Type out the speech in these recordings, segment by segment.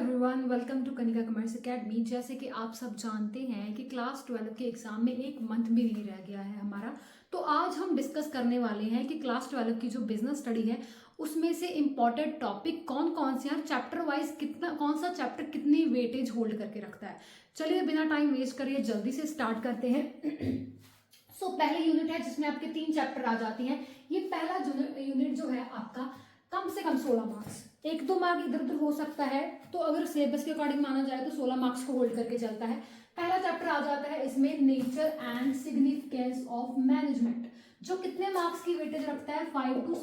Everyone, welcome to Kanika commerce academy. जैसे कि आप सब जानते हैं कि क्लास 12 के एग्जाम में एक मंथ भी नहीं रह गया है हमारा। तो आज हम डिस्कस करने वाले हैं कि क्लास 12 की जो बिजनेस स्टडी है उसमें से इम्पॉर्टेंट टॉपिक कौन कौन से हैं, चैप्टर वाइज कितना कौन सा चैप्टर कितनी वेटेज होल्ड करके रखता है। चलिए बिना टाइम वेस्ट करिए जल्दी से स्टार्ट करते हैं। पहले यूनिट है जिसमें आपके 3 चैप्टर आ जाती हैं। ये पहला यूनिट जो है आपका कम से कम 16 मार्क्स, 1-2 मार्क इधर उधर हो सकता है, तो अगर सिलेबस के अकॉर्डिंग माना जाए तो 16 मार्क्स को होल्ड करके चलता है। पहला चैप्टर आ जाता है इसमें nature and significance of management, जो कितने मार्क्स की वेटेज रखता है, 5 to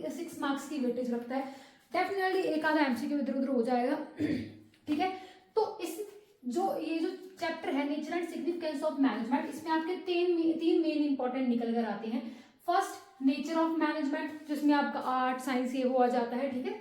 6 मार्क्स की वेटेज रखता है। डेफिनेटली एक आधा एमसीक्यू इधर उधर हो जाएगा। ठीक है, तो ये जो चैप्टर है nature and significance of management, इसमें आपके तीन मेन इंपॉर्टेंट निकल कर आते हैं। फर्स्ट नेचर ऑफ मैनेजमेंट, जिसमें आपका आर्ट साइंस ये वो आ जाता है। ठीक है,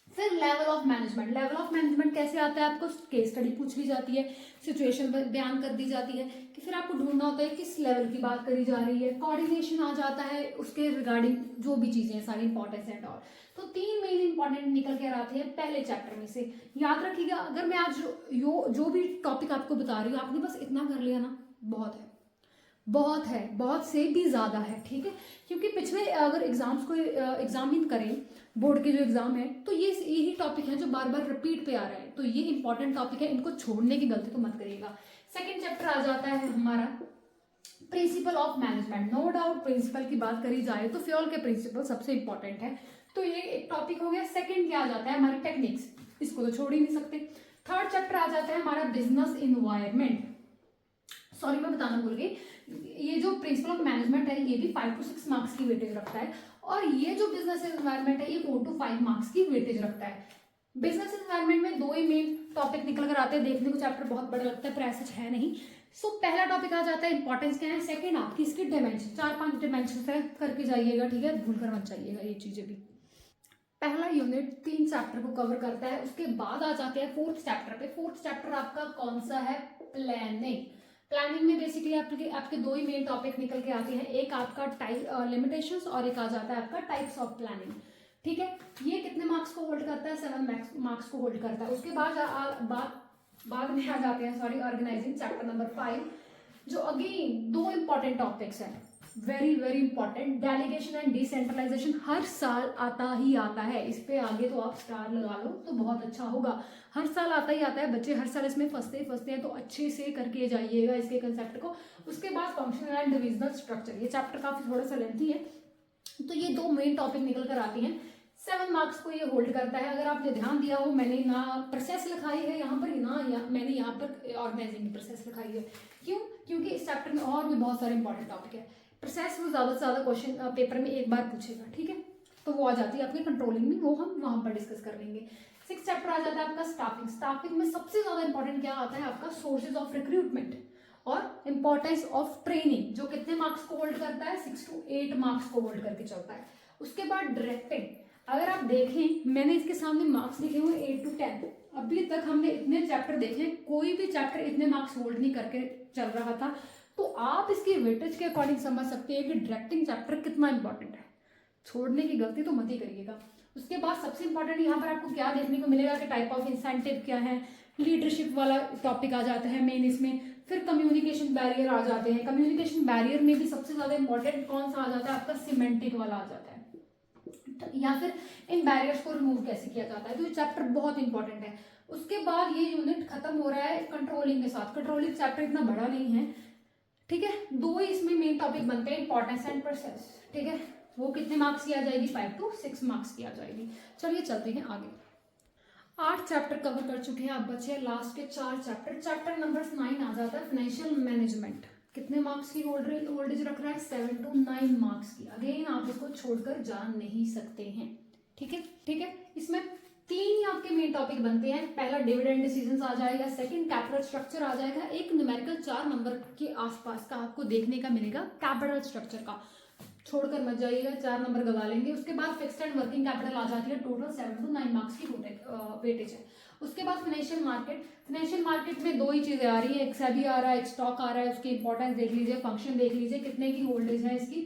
फिर level of management. Level of management कैसे आता है, आपको केस स्टडी पूछ ली जाती है, सिचुएशन बयान कर दी जाती है कि फिर आपको ढूंढना होता है किस लेवल की बात करी जा रही है। कोऑर्डिनेशन आ जाता है उसके रिगार्डिंग, जो भी चीजें हैं सारी इंपॉर्टेंस एंड ऑल। तो 3 मेन इंपॉर्टेंट निकल कर आते हैं पहले चैप्टर में से। याद रखिएगा, अगर मैं आज जो भी टॉपिक आपको बता रही हूँ आपने बस इतना कर लिया ना, बहुत है, बहुत है, बहुत से भी ज्यादा है। ठीक है, क्योंकि पिछले अगर एग्जाम्स को एग्जामिन करें, बोर्ड के जो एग्जाम है, तो ये यही टॉपिक है जो बार बार रिपीट पे आ रहे हैं। तो ये इंपॉर्टेंट टॉपिक है, इनको छोड़ने की गलती तो मत करिएगा। सेकंड चैप्टर आ जाता है हमारा principle of management. No doubt principle की बात करी जाए तो फ्योल के प्रिंसिपल सबसे इंपॉर्टेंट है, तो ये एक टॉपिक हो गया। सेकंड क्या आ जाता है, हमारी टेक्निक्स, इसको तो छोड़ ही नहीं सकते। थर्ड चैप्टर आ जाता है हमारा बिजनेस इन्वायरमेंट। सॉरी मैं बताना भूल गई, ये जो प्रिंसिपल ऑफ मैनेजमेंट है ये भी 5 to 6 मार्क्स की वेटेज रखता है, और ये जो बिजनेस एनवायरमेंट है ये 4 to 5 मार्क्स की वेटेज रखता है। बिजनेस एनवायरमेंट में 2 ही मेन टॉपिक निकल कर आते हैं। देखने को चैप्टर बहुत बड़ा लगता है पर ऐसा है नहीं। पहला टॉपिक आ जाता है इंपॉर्टेंस क्या है, सेकंड आपकी इसकी डायमेंशन, 4-5 डायमेंशन करके जाइएगा। ठीक है, भूल कर मत जाइएगा ये चीजें भी। पहला यूनिट 3 चैप्टर को कवर करता है। उसके बाद आ जाते हैं 4th चैप्टर पे। 4th चैप्टर आपका कौन सा है, प्लानिंग। प्लानिंग में बेसिकली आपके 2 ही मेन टॉपिक निकल के आते हैं, एक आपका टाइप लिमिटेशंस और एक आ जाता है आपका टाइप्स ऑफ प्लानिंग। ठीक है, ये कितने मार्क्स को होल्ड करता है, 7 मार्क्स को होल्ड करता है। उसके बाद में आ जाते हैं ऑर्गेनाइजिंग, चैप्टर नंबर 5, जो अगेन 2 इंपॉर्टेंट टॉपिक्स हैं, very very important. Delegation and decentralisation हर साल आता ही आता है, इस पे आगे तो आप स्टार लगा लो तो बहुत अच्छा होगा। हर साल आता ही आता है, बच्चे हर साल इसमें फंसते हैं, तो अच्छे से करके जाइएगा इसके कंसेप्ट को। उसके बाद फंक्शनल एंड डिविजनल स्ट्रक्चर, ये चैप्टर काफी थोड़ा सा लेंथी है, तो ये 2 मेन टॉपिक निकल कर आती हैं। 7 मार्क्स को ये होल्ड करता है। अगर आपने ध्यान दिया हो, मैंने ना प्रोसेस लिखाई है यहाँ पर, मैंने यहाँ पर ऑर्गेनाइजिंग की प्रोसेस लिखाई है। क्यों? क्योंकि इस चैप्टर में और भी बहुत सारे इंपॉर्टेंट टॉपिक है। प्रोसेस वो ज्यादा से ज्यादा क्वेश्चन पेपर में एक बार पूछेगा। ठीक है, तो वो आ जाती है आपकी कंट्रोलिंग में, वो हम वहां पर डिस्कस कर लेंगे। 6th चैप्टर आ जाता है आपका स्टाफिंग। स्टाफिंग में सबसे ज्यादा इंपॉर्टेंट क्या आता है आपका, सोर्सेज ऑफ रिक्रूटमेंट और इंपॉर्टेंस ऑफ ट्रेनिंग, जो कितने मार्क्स को होल्ड करता है, 6 to 8 मार्क्स को होल्ड करके चलता है। उसके बाद डायरेक्टिंग, अगर आप देखें मैंने इसके सामने मार्क्स लिखे हुए 8 to 10। अभी तक हमने इतने चैप्टर देखे, कोई भी चैप्टर इतने मार्क्स होल्ड नहीं करके चल रहा था, तो आप इसकी वेटेज के अकॉर्डिंग समझ सकते हैं कि डायरेक्टिंग चैप्टर कितना इंपॉर्टेंट है। छोड़ने की गलती तो मत ही करिएगा। उसके बाद सबसे इंपॉर्टेंट यहाँ पर आपको क्या देखने को मिलेगा कि टाइप ऑफ इंसेंटिव क्या है, लीडरशिप वाला टॉपिक आ जाता है मेन इसमें। फिर कम्युनिकेशन बैरियर आ जाते हैं। कम्युनिकेशन बैरियर में भी सबसे ज्यादा इंपॉर्टेंट कौन सा आ जाता है आपका, सिमेंटिक वाला आ जाता है, या फिर इन बैरियर्स को रिमूव कैसे किया जाता है। तो ये चैप्टर बहुत इंपॉर्टेंट है। उसके बाद ये यूनिट खत्म हो रहा है कंट्रोलिंग के साथ। कंट्रोलिंग चैप्टर इतना बड़ा नहीं है, ठीक है, 2 ही इसमें मेन टॉपिक बनते हैं, इंपॉर्टेंस एंड प्रोसेस। ठीक है, वो कितने मार्क्स की आ जाएगी, 5 to 6 मार्क्स की आ जाएगी। चलिए चलते हैं आगे। 8 चैप्टर कवर कर चुके हैं, अब बचे लास्ट के 4 चैप्टर। चैप्टर नंबर 9 आ जाता है फाइनेंशियल मैनेजमेंट। कितने मार्क्स की होल्डेज रख रहा है, 7 to 9 मार्क्स की। अगेन आप इसको छोड़कर जा नहीं सकते हैं। ठीक है, ठीक है, इसमें 3 ही आपके मेन टॉपिक बनते हैं। पहला डिविडेंड डिसीजंस आ जाएगा, सेकंड कैपिटल स्ट्रक्चर आ जाएगा, एक न्यूमेरिकल 4 नंबर के आसपास का आपको देखने का मिलेगा कैपिटल स्ट्रक्चर का, छोड़कर मत जाइएगा, 4 नंबर गवा लेंगे। उसके बाद फिक्स्ड एंड वर्किंग कैपिटल आ जाती है, टोटल 7 to 9 मार्क्स की वेटेज है। उसके बाद फाइनेंशियल मार्केट। फाइनेंशियल मार्केट में 2 ही चीजें आ रही है, एक सेबी आ रहा है, एक स्टॉक आ रहा है। उसकी इंपॉर्टेंस देख लीजिए, फंक्शन देख लीजिए, कितने की होल्डेज है इसकी,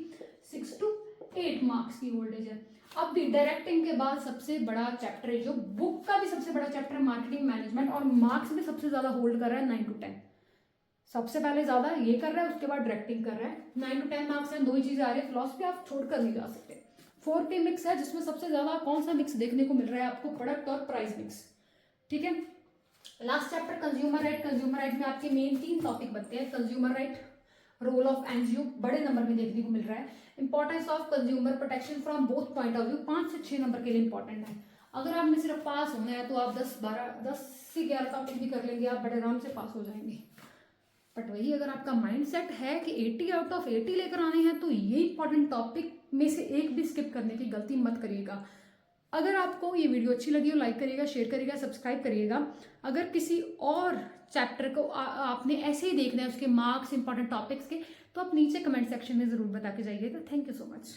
6 to 8 मार्क्स की होल्डेज है। अब भी डायरेक्टिंग के बाद सबसे बड़ा चैप्टर है, जो बुक का भी सबसे बड़ा चैप्टर, मार्केटिंग मैनेजमेंट, और मार्क्स भी सबसे ज्यादा होल्ड कर रहा है 9 to 10। सबसे पहले ज्यादा ये कर रहा है, उसके बाद डायरेक्टिंग कर रहा है। 9 to 10 मार्क्स है, दो ही चीजें आ रही है, फिलोसफी आप छोड़कर नहीं जा सकते। 4P मिक्स है, जिसमें सबसे ज्यादा कौन सा मिक्स देखने को मिल रहा है आपको, प्रोडक्ट और प्राइस मिक्स। ठीक है, last chapter consumer right. Consumer right में आपके मेन 3 टॉपिक बनते हैं। Consumer right, role of NGO बड़े नंबर में देखने को मिल रहा है। Importance of consumer protection from both point of view 5 से 6 नंबर के लिए इंपॉर्टेंट है। अगर आपने सिर्फ पास होना है तो आप 10 से 11 टॉपिक भी कर लेंगे, आप बड़े आराम से पास हो जाएंगे। बट वही अगर आपका माइंड सेट है कि 80 आउट ऑफ 80 लेकर आने हैं, तो ये इंपॉर्टेंट टॉपिक में से एक भी स्किप करने की गलती मत करिएगा। अगर आपको ये वीडियो अच्छी लगी हो, लाइक करिएगा, शेयर करिएगा, सब्सक्राइब करिएगा। अगर किसी और चैप्टर को आपने ऐसे ही देखना है, उसके मार्क्स, इंपॉर्टेंट टॉपिक्स के, तो आप नीचे कमेंट सेक्शन में ज़रूर बता के जाइएगा। Thank you so much.